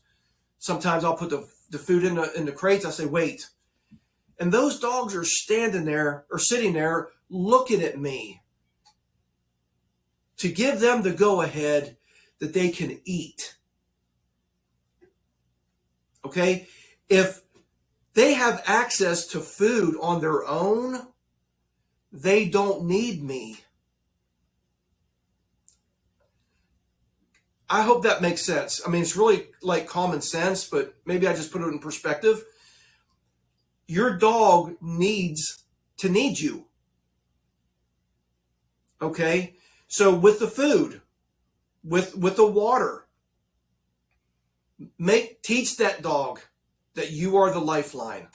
sometimes I'll put the food in the crates. I say, wait. And those dogs are standing there or sitting there looking at me to give them the go-ahead that they can eat. Okay? If they have access to food on their own, they don't need me. I hope that makes sense. I mean, it's really like common sense, but maybe I just put it in perspective. Your dog needs to need you. Okay? So with the food, with the water, teach that dog that you are the lifeline.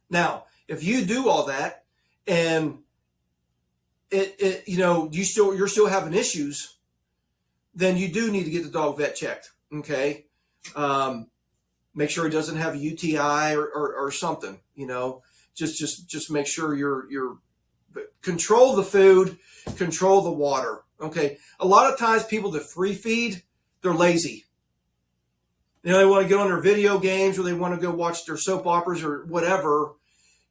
Now, if you do all that and you're still having issues, then you do need to get the dog vet checked. Okay, make sure he doesn't have a UTI or something. Just make sure you're control the food, control the water. Okay, a lot of times people that free feed, they're lazy. They want to get on their video games or they want to go watch their soap operas or whatever.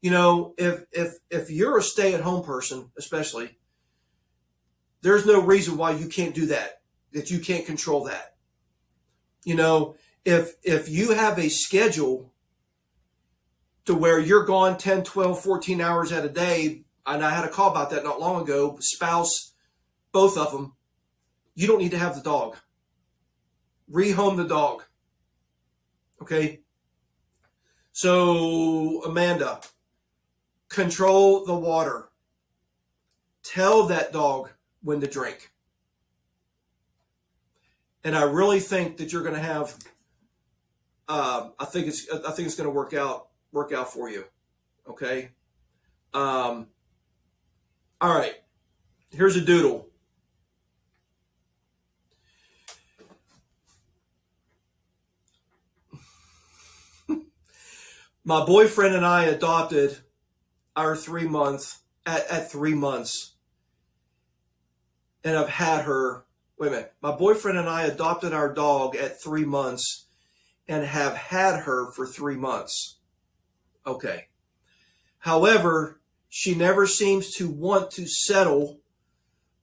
If you're a stay-at-home person, especially, there's no reason why you can't do that you can't control that. If you have a schedule to where you're gone 10, 12, 14 hours at a day, and I had a call about that not long ago, spouse, both of them, you don't need to have the dog. Rehome the dog. Okay? So, Amanda, control the water. Tell that dog when to drink. And I really think that you're going to have. I think it's going to work out for you. Okay. All right. Here's a doodle. My boyfriend and I adopted our 3 month at 3 months, and I've had her. Wait a minute. My boyfriend and I adopted our dog at 3 months and have had her for 3 months. Okay. However, she never seems to want to settle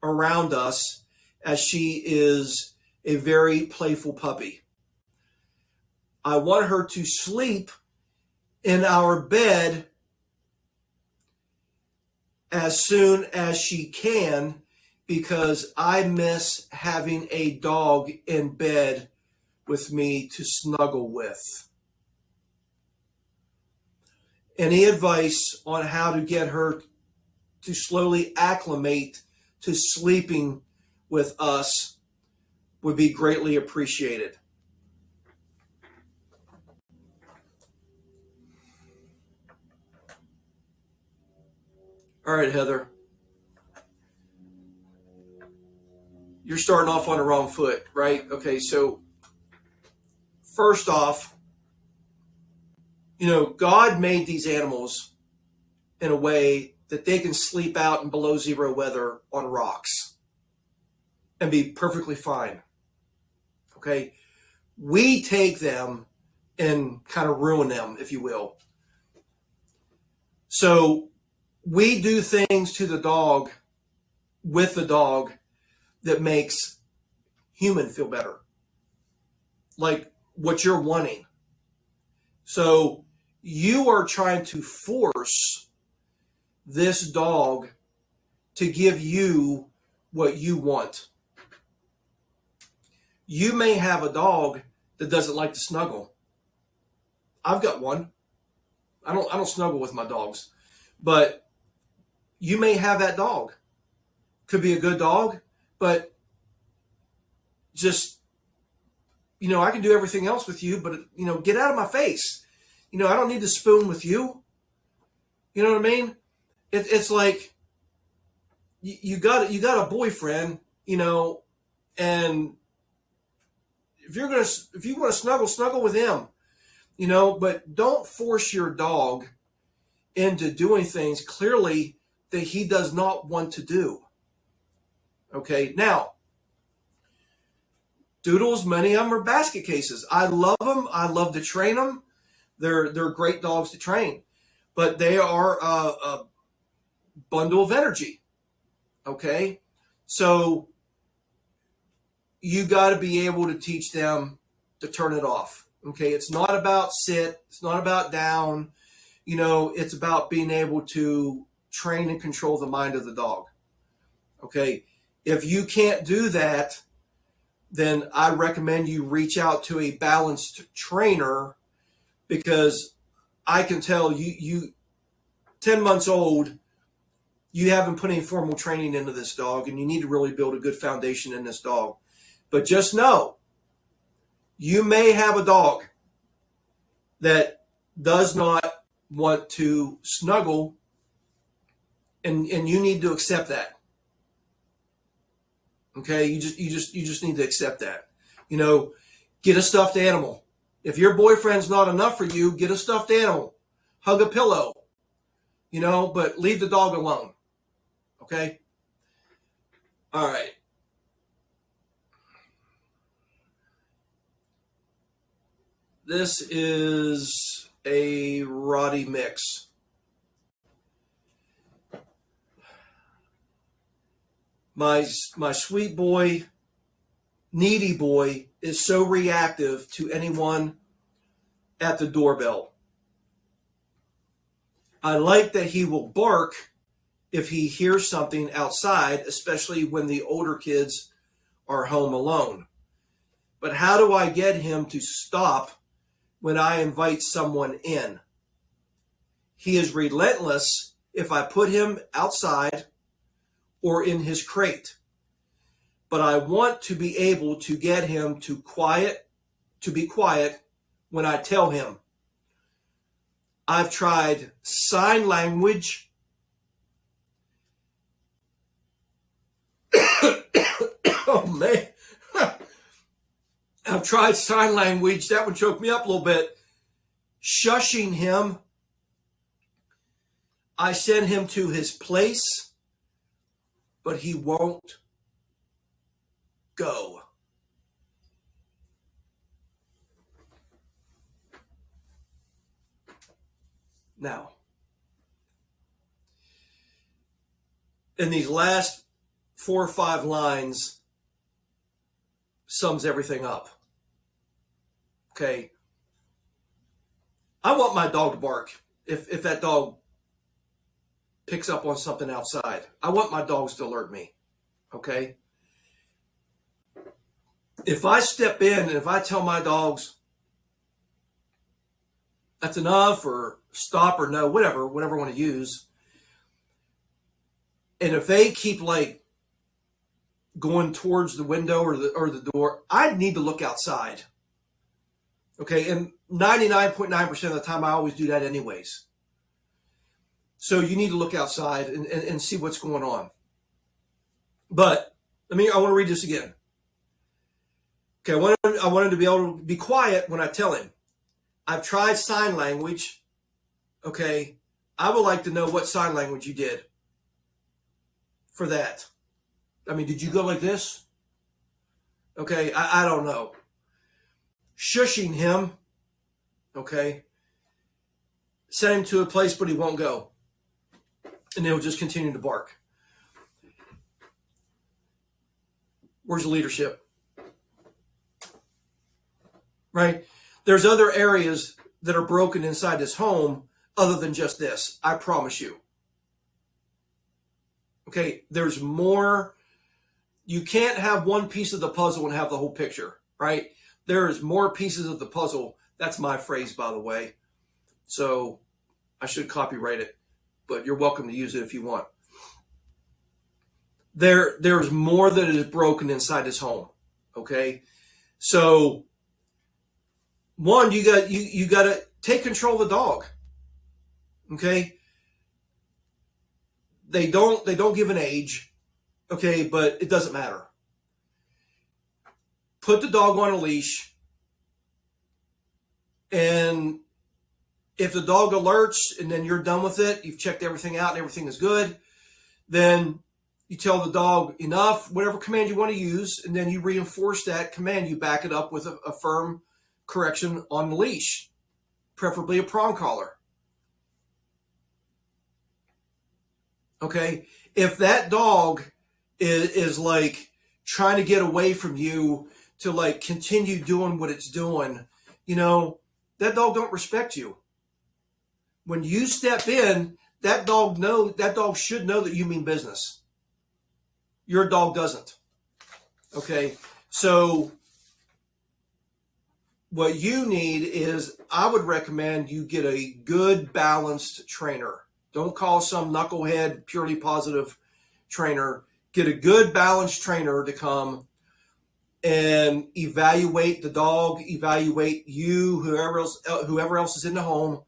around us as she is a very playful puppy. I want her to sleep in our bed as soon as she can, because I miss having a dog in bed with me to snuggle with. Any advice on how to get her to slowly acclimate to sleeping with us would be greatly appreciated. All right, Heather. You're starting off on the wrong foot, right? Okay, so first off, God made these animals in a way that they can sleep out in below zero weather on rocks and be perfectly fine. Okay? We take them and kind of ruin them, if you will. So we do things to the dog, with the dog, that makes human feel better, like what you're wanting. So you are trying to force this dog to give you what you want. You may have a dog that doesn't like to snuggle. I've got one. I don't snuggle with my dogs, but you may have that dog. Could be a good dog, but just, I can do everything else with you, but, get out of my face. I don't need to spoon with you. You know what I mean? It's like you got a boyfriend, and if you want to snuggle with him, but don't force your dog into doing things clearly that he does not want to do. Okay, now, Doodles, many of them are basket cases. I love them. I love to train them. They're great dogs to train, but they are a bundle of energy. Okay, so you got to be able to teach them to turn it off. Okay, it's not about sit. It's not about down. It's about being able to train and control the mind of the dog. Okay, if you can't do that, then I recommend you reach out to a balanced trainer, because I can tell you 10 months old, you haven't put any formal training into this dog, and you need to really build a good foundation in this dog. But just know, you may have a dog that does not want to snuggle, and you need to accept that. Okay, you just need to accept that. Get a stuffed animal. If your boyfriend's not enough for you, get a stuffed animal. Hug a pillow. But leave the dog alone. Okay? All right. This is a Roddy mix. My sweet boy, needy boy, is so reactive to anyone at the doorbell. I like that he will bark if he hears something outside, especially when the older kids are home alone. But how do I get him to stop when I invite someone in? He is relentless if I put him outside or in his crate. But I want to be able to get him to be quiet when I tell him. I've tried sign language. Oh, man. I've tried sign language. That would choke me up a little bit. Shushing him. I send him to his place, but he won't go. Now, in these last 4 or 5 lines, sums everything up. Okay. I want my dog to bark if that dog picks up on something outside. I want my dogs to alert me. Okay. If I step in and if I tell my dogs that's enough, or stop, or no, whatever I want to use, and if they keep going towards the window or the door, I need to look outside. Okay, and 99.9% of the time I always do that anyways. So you need to look outside and see what's going on. But I want to read this again. Okay, I want him to be able to be quiet when I tell him. I've tried sign language. Okay, I would like to know what sign language you did for that. Did you go like this? Okay, I don't know. Shushing him. Okay. Send him to a place, but he won't go. And he'll just continue to bark. Where's the leadership? right? There's other areas that are broken inside this home other than just this. I promise you. Okay, there's more. You can't have one piece of the puzzle and have the whole picture, right? There's more pieces of the puzzle. That's my phrase, by the way. So I should copyright it, but you're welcome to use it if you want. There's more that is broken inside this home. Okay, so one, you got to take control of the dog. Okay, they don't give an age. Okay, but it doesn't matter. Put the dog on a leash, and if the dog alerts and then you're done with it, you've checked everything out and everything is good, then you tell the dog enough, whatever command you want to use, and then you reinforce that command. You back it up with a firm correction on the leash, preferably a prong collar. Okay, if that dog is like trying to get away from you to like continue doing what it's doing, that dog don't respect you. When you step in, that dog should know that you mean business. Your dog doesn't. Okay, so what you need is, I would recommend you get a good balanced trainer. Don't call some knucklehead purely positive trainer. Get a good balanced trainer to come and evaluate the dog, evaluate you, whoever else is in the home,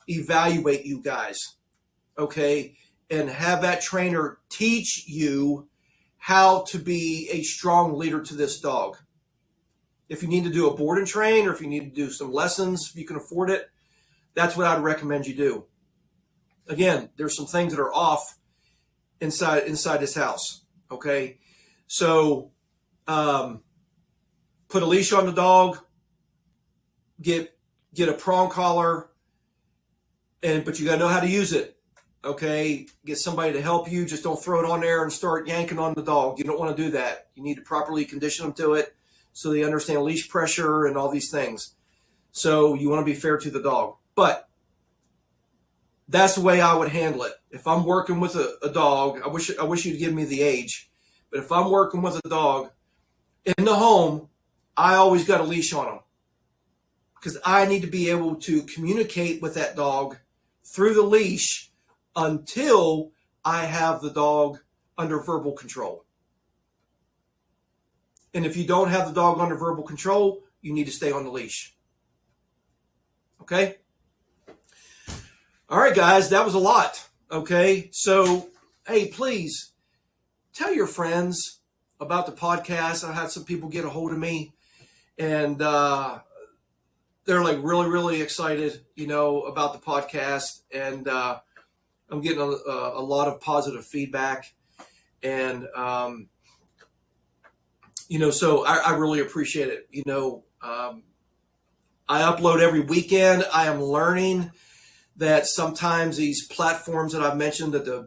evaluate you guys, okay? And have that trainer teach you how to be a strong leader to this dog. If you need to do a board and train, or if you need to do some lessons, if you can afford it, that's what I'd recommend you do. Again, there's some things that are off inside this house, okay? So put a leash on the dog, get a prong collar, but you got to know how to use it, okay? Get somebody to help you. Just don't throw it on there and start yanking on the dog. You don't want to do that. You need to properly condition them to it so they understand leash pressure and all these things. So you want to be fair to the dog. But that's the way I would handle it. If I'm working with a dog, I wish you'd give me the age, but if I'm working with a dog in the home, I always got a leash on them, because I need to be able to communicate with that dog through the leash until I have the dog under verbal control. And if you don't have the dog under verbal control, you need to stay on the leash. Okay? All right, guys, that was a lot. Okay, so, hey, please tell your friends about the podcast. I had some people get a hold of me, and they're like really, really excited, about the podcast. And I'm getting a lot of positive feedback. And, so I really appreciate it. I upload every weekend. I am learning that sometimes these platforms that I've mentioned that the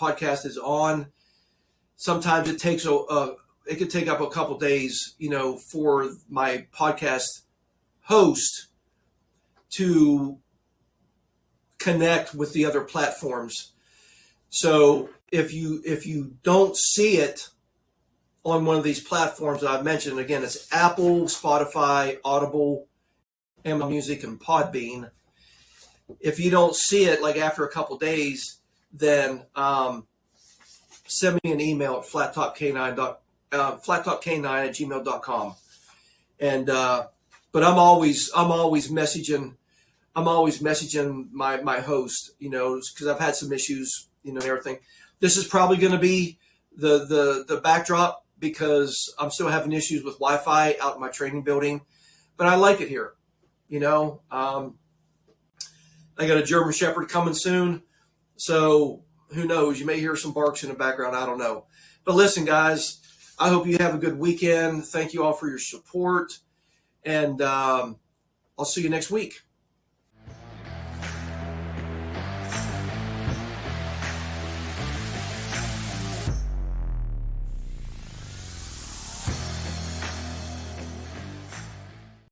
podcast is on, sometimes it could take up a couple days, for my podcast host to connect with the other platforms. So if you don't see it on one of these platforms that I've mentioned, again, it's Apple, Spotify, Audible, Amazon Music, and Podbean. If you don't see it like after a couple days, then send me an email at FlatTop K9 at gmail.com. But I'm always messaging my host, because I've had some issues, and everything. This is probably going to be the backdrop, because I'm still having issues with Wi-Fi out in my training building, but I like it here. I got a German Shepherd coming soon, so who knows? You may hear some barks in the background. I don't know. But listen, guys, I hope you have a good weekend. Thank you all for your support, and I'll see you next week.